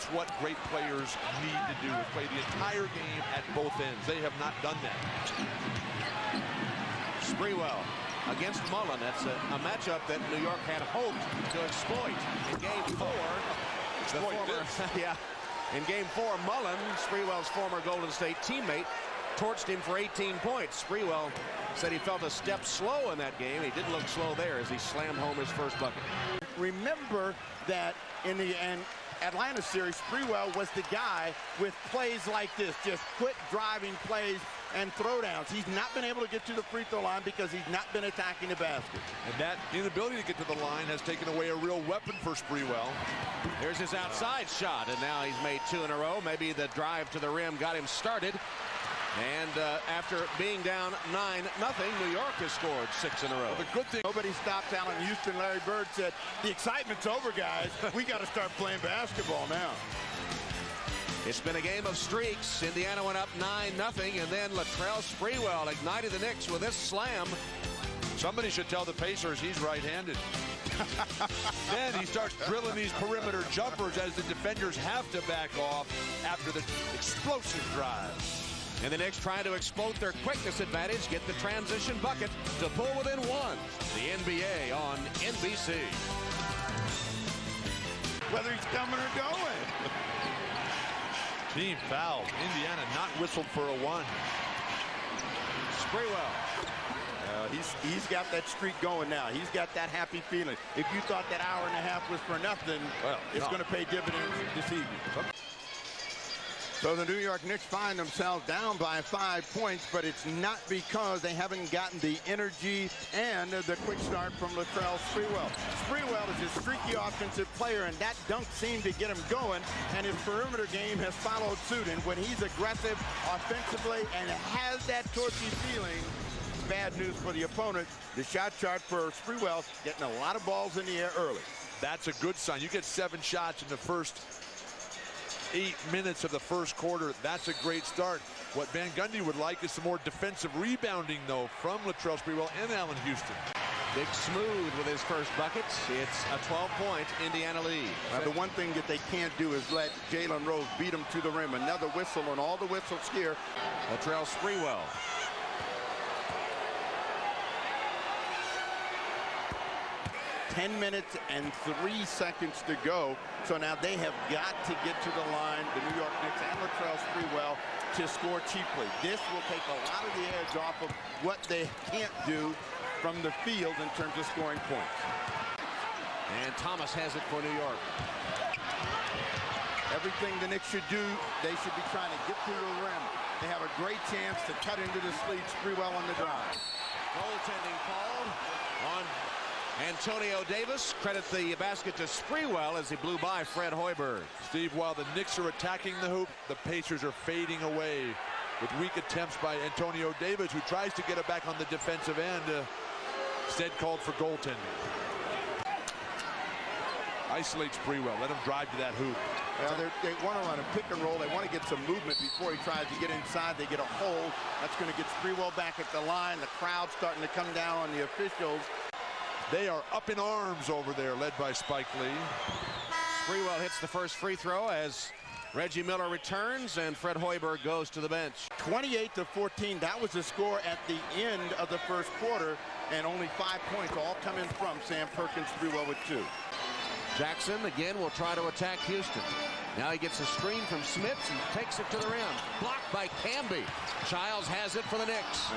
That's what great players need to do, is play the entire game at both ends. They have not done that. Sprewell against Mullen. That's a matchup that New York had hoped to exploit in Game 4. In Game 4, Mullen, Sprewell's former Golden State teammate, torched him for 18 points. Sprewell said he felt a step slow in that game. He didn't look slow there as he slammed home his first bucket. Remember that in the Atlanta series, Sprewell was the guy with plays like this, just quick driving plays and throwdowns. He's not been able to get to the free throw line because he's not been attacking the basket. And that inability to get to the line has taken away a real weapon for Sprewell. There's his outside shot, and now he's made 2 in a row. Maybe the drive to the rim got him started. And after being down 9-0, New York has scored 6 in a row. The good thing, nobody stopped out in Houston. Larry Bird said, the excitement's over, guys. We got to start playing basketball now. It's been a game of streaks. Indiana went up 9-0, and then Latrell Sprewell ignited the Knicks with this slam. Somebody should tell the Pacers he's right-handed. Then he starts drilling these perimeter jumpers as the defenders have to back off after the explosive drive. And the Knicks trying to exploit their quickness advantage, get the transition bucket to pull within 1. The NBA on NBC. Whether he's coming or going. Team foul. Indiana not whistled for a 1. Sprewell. He's got that streak going now. He's got that happy feeling. If you thought that hour and a half was for nothing, well, it's going to pay dividends this evening. So the New York Knicks find themselves down by 5 points, but it's not because they haven't gotten the energy and the quick start from Latrell Sprewell. Sprewell is a streaky offensive player, and that dunk seemed to get him going, and his perimeter game has followed suit. And when he's aggressive offensively and has that torchy feeling, bad news for the opponent. The shot chart for Sprewell getting a lot of balls in the air early. That's a good sign. You get 7 shots in the first 8 minutes of the first quarter. That's a great start. What Van Gundy would like is some more defensive rebounding, though, from Latrell Sprewell and Allen Houston. Big Smooth with his first bucket. It's a 12-point Indiana lead. The one thing that they can't do is let Jalen Rose beat him to the rim. Another whistle, and all the whistles here. Latrell Sprewell. 10 minutes and 3 seconds to go. So now they have got to get to the line, the New York Knicks and Latrell Sprewell, to score cheaply. This will take a lot of the edge off of what they can't do from the field in terms of scoring points. And Thomas has it for New York. Everything the Knicks should do, they should be trying to get to the rim. They have a great chance to cut into the sleeve. Sprewell on the drive. Goaltending called on Antonio Davis. Credit the basket to Sprewell as he blew by Fred Hoiberg. Steve, while the Knicks are attacking the hoop, the Pacers are fading away with weak attempts by Antonio Davis, who tries to get it back on the defensive end. Instead called for goaltending. Isolate Sprewell. Let him drive to that hoop. Well, they want to run a pick and roll. They want to get some movement before he tries to get inside. They get a hole. That's going to get Sprewell back at the line. The crowd's starting to come down on the officials. They are up in arms over there, led by Spike Lee. Sprewell hits the first free throw as Reggie Miller returns, and Fred Hoiberg goes to the bench. 28-14. That was the score at the end of the first quarter, and only 5 points all coming from Sam Perkins. Sprewell with 2. Jackson again will try to attack Houston. Now he gets a screen from Smits and takes it to the rim. Blocked by Camby. Childs has it for the Knicks.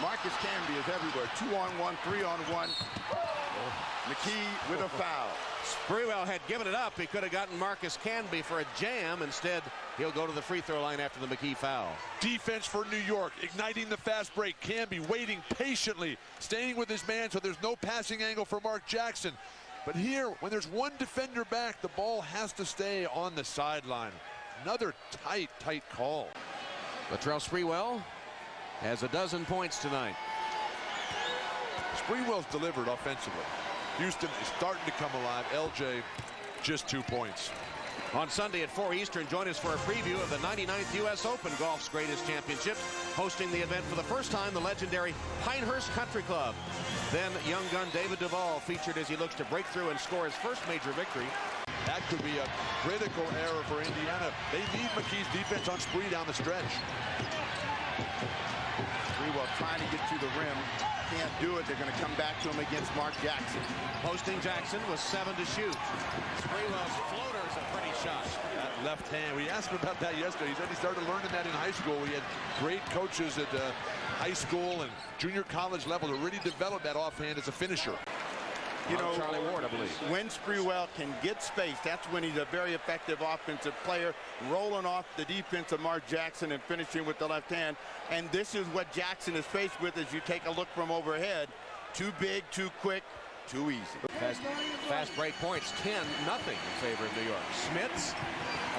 Marcus Camby is everywhere. 2-on-1, 3-on-1. McKee with a foul. Sprewell had given it up. He could have gotten Marcus Camby for a jam. Instead, he'll go to the free throw line after the McKee foul. Defense for New York, igniting the fast break. Camby waiting patiently, staying with his man so there's no passing angle for Mark Jackson. But here, when there's one defender back, the ball has to stay on the sideline. Another tight call. Latrell Sprewell has a dozen points tonight. Sprewell's delivered offensively. Houston is starting to come alive. LJ, just 2 points. On Sunday at 4 Eastern, join us for a preview of the 99th U.S. Open, golf's greatest championship. Hosting the event for the first time, the legendary Pinehurst Country Club. Then young gun David Duval featured as he looks to break through and score his first major victory. That could be a critical error for Indiana. They need McKee's defense on Spree down the stretch. Sprewell trying to get to the rim. Can't do it. They're going to come back to him against Mark Jackson. Posting Jackson with 7 to shoot. Sprewell's floater is a pretty shot. That left hand. We asked him about that yesterday. He said he started learning that in high school. We had great coaches at high school and junior college level to really develop that offhand as a finisher. You know, Charlie Ward, I believe. When Sprewell can get space, that's when he's a very effective offensive player, rolling off the defense of Mark Jackson and finishing with the left hand. And this is what Jackson is faced with as you take a look from overhead. Too big, too quick, too easy. Fast break points, 10-0 in favor of New York. Smits,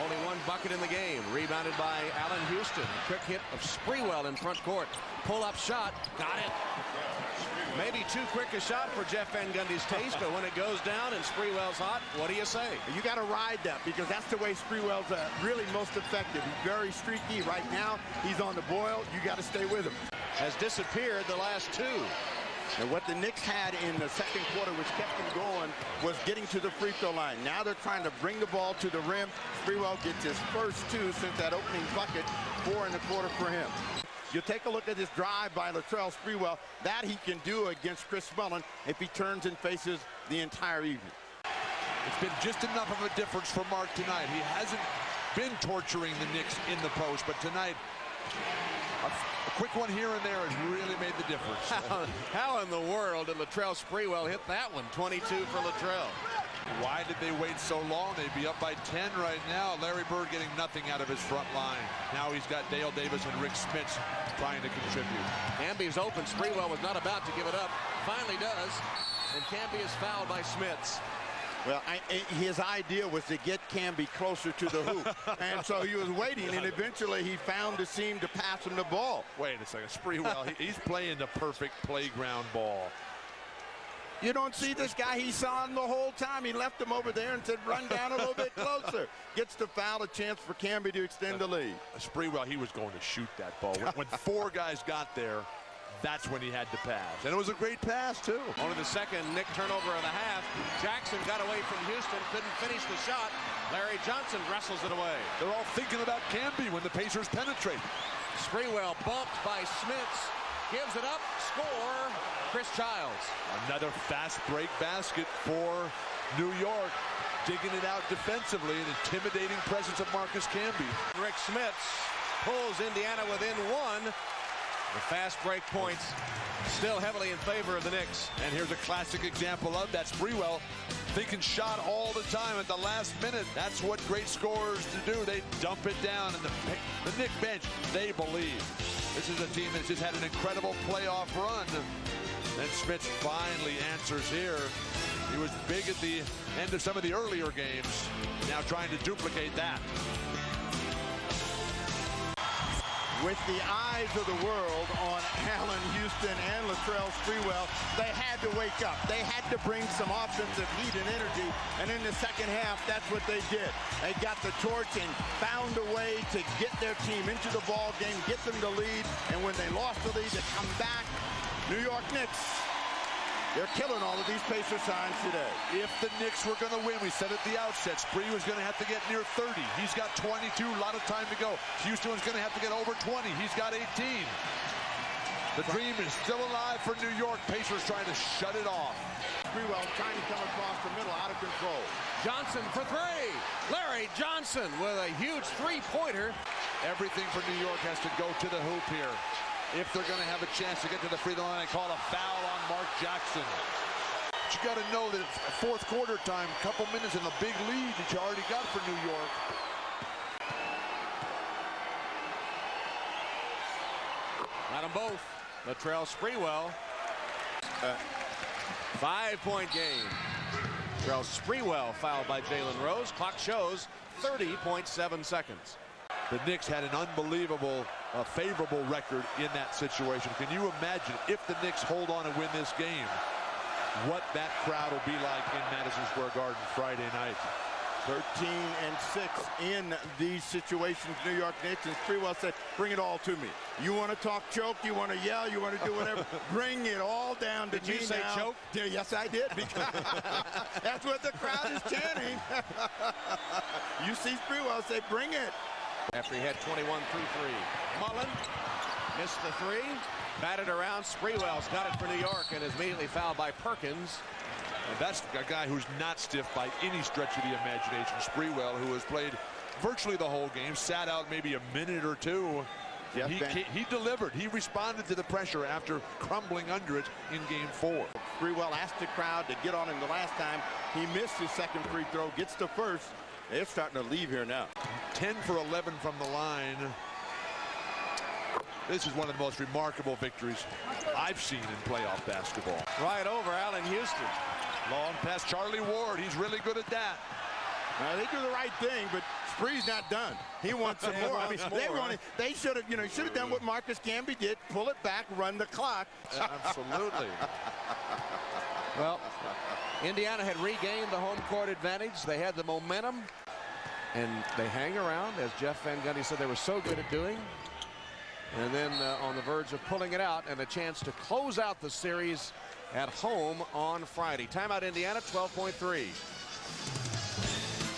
only 1 bucket in the game. Rebounded by Allen Houston. Quick hit of Sprewell in front court. Pull-up shot, got it. Maybe too quick a shot for Jeff Van Gundy's taste, but when it goes down and Sprewell's hot, what do you say? You got to ride that because that's the way Sprewell's really most effective. He's very streaky. Right now, he's on the boil. You got to stay with him. Has disappeared the last 2. And what the Knicks had in the second quarter, which kept them going, was getting to the free throw line. Now they're trying to bring the ball to the rim. Sprewell gets his first 2 since that opening bucket, 4 in the quarter for him. You take a look at this drive by Latrell Sprewell. That he can do against Chris Mullin if he turns and faces the entire evening. It's been just enough of a difference for Mark tonight. He hasn't been torturing the Knicks in the post, but tonight, a quick one here and there has really made the difference. How in the world did Latrell Sprewell hit that one? 22 for Latrell. Why did they wait so long? They'd be up by 10 right now. Larry Bird getting nothing out of his front line. Now he's got Dale Davis and Rick Smits trying to contribute. Camby's open. Sprewell was not about to give it up. Finally does. And Camby is fouled by Smits. Well, his idea was to get Camby closer to the hoop. And so he was waiting, and eventually he found the seam to pass him the ball. Wait a second. Sprewell, he's playing the perfect playground ball. You don't see this guy. He saw him the whole time. He left him over there and said, run down a little bit closer. Gets the foul, a chance for Camby to extend the lead. Sprewell, he was going to shoot that ball. When 4 guys got there, that's when he had to pass. And it was a great pass, too. Only the second Knick turnover of the half. Jackson got away from Houston, couldn't finish the shot. Larry Johnson wrestles it away. They're all thinking about Camby when the Pacers penetrate. Sprewell bumped by Smits. Gives it up. Score. Chris Childs. Another fast break basket for New York. Digging it out defensively. An intimidating presence of Marcus Camby. Rick Smits pulls Indiana within 1. The fast break points still heavily in favor of the Knicks. And here's a classic example of that. Sprewell thinking shot all the time at the last minute. That's what great scorers do. They dump it down, and the Knick bench, they believe. This is a team that's just had an incredible playoff run. Then Smits finally answers here. He was big at the end of some of the earlier games. Now trying to duplicate that. With the eyes of the world on Allen Houston and Latrell Sprewell, they had to wake up. They had to bring some offensive heat and energy, and in the second half, that's what they did. They got the torch and found a way to get their team into the ball game, get them to lead, and when they lost the lead, to come back. New York Knicks, they're killing all of these Pacer signs today. If the Knicks were going to win, we said at the outset, Spree was going to have to get near 30. He's got 22, a lot of time to go. Houston was going to have to get over 20. He's got 18. The dream is still alive for New York. Pacers trying to shut it off. Sprewell trying to come across the middle, out of control. Johnson for 3. Larry Johnson with a huge 3-pointer. Everything for New York has to go to the hoop here. If they're going to have a chance to get to the free throw line, they call a foul on Mark Jackson. But you got to know that it's fourth quarter time, a couple minutes in a big lead that you already got for New York. Got them both. Latrell Sprewell. 5-point game. Latrell Sprewell fouled by Jalen Rose. Clock shows 30.7 seconds. The Knicks had an unbelievable, favorable record in that situation. Can you imagine if the Knicks hold on and win this game, what that crowd will be like in Madison Square Garden Friday night? 13-6 in these situations, New York Knicks, and Sprewell said, bring it all to me. You want to talk choke, you want to yell, you want to do whatever, bring it all down to me now. Did you say choke? Yes, I did. That's what the crowd is chanting. You see Sprewell say, bring it. After he had 21 through 3. Mullen missed the 3. Batted around. Sprewell's got it for New York and is immediately fouled by Perkins. And that's a guy who's not stiff by any stretch of the imagination. Sprewell, who has played virtually the whole game, sat out maybe a minute or two. He delivered. He responded to the pressure after crumbling under it in game 4. Sprewell asked the crowd to get on him the last time. He missed his second free throw, gets the first. They're starting to leave here now. 10 for 11 from the line. This is one of the most remarkable victories I've seen in playoff basketball. Right over Allen Houston. Long pass, Charlie Ward. He's really good at that. They do the right thing, but Spree's not done. He wants some more. I mean, they should have done what Marcus Camby did: pull it back, run the clock. Absolutely. Well, Indiana had regained the home court advantage. They had the momentum, and they hang around, as Jeff Van Gundy said they were so good at doing. And then on the verge of pulling it out, and a chance to close out the series at home on Friday. Timeout, Indiana, 12.3.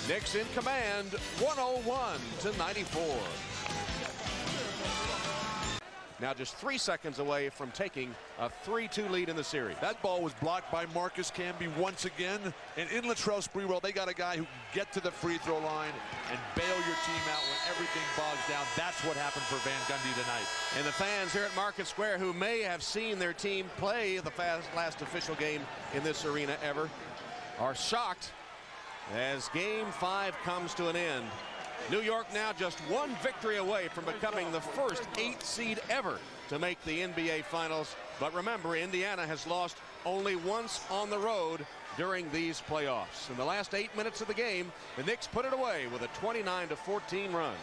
Knicks in command, 101-94. Now just 3 seconds away from taking a 3-2 lead in the series. That ball was blocked by Marcus Camby once again. And in Latrell Sprewell, they got a guy who can get to the free throw line and bail your team out when everything bogs down. That's what happened for Van Gundy tonight. And the fans here at Market Square, who may have seen their team play the last official game in this arena ever, are shocked as Game 5 comes to an end. New York now just one victory away from becoming the first 8th seed ever to make the NBA Finals. But remember, Indiana has lost only once on the road during these playoffs. In the last 8 minutes of the game, the Knicks put it away with a 29-14 run.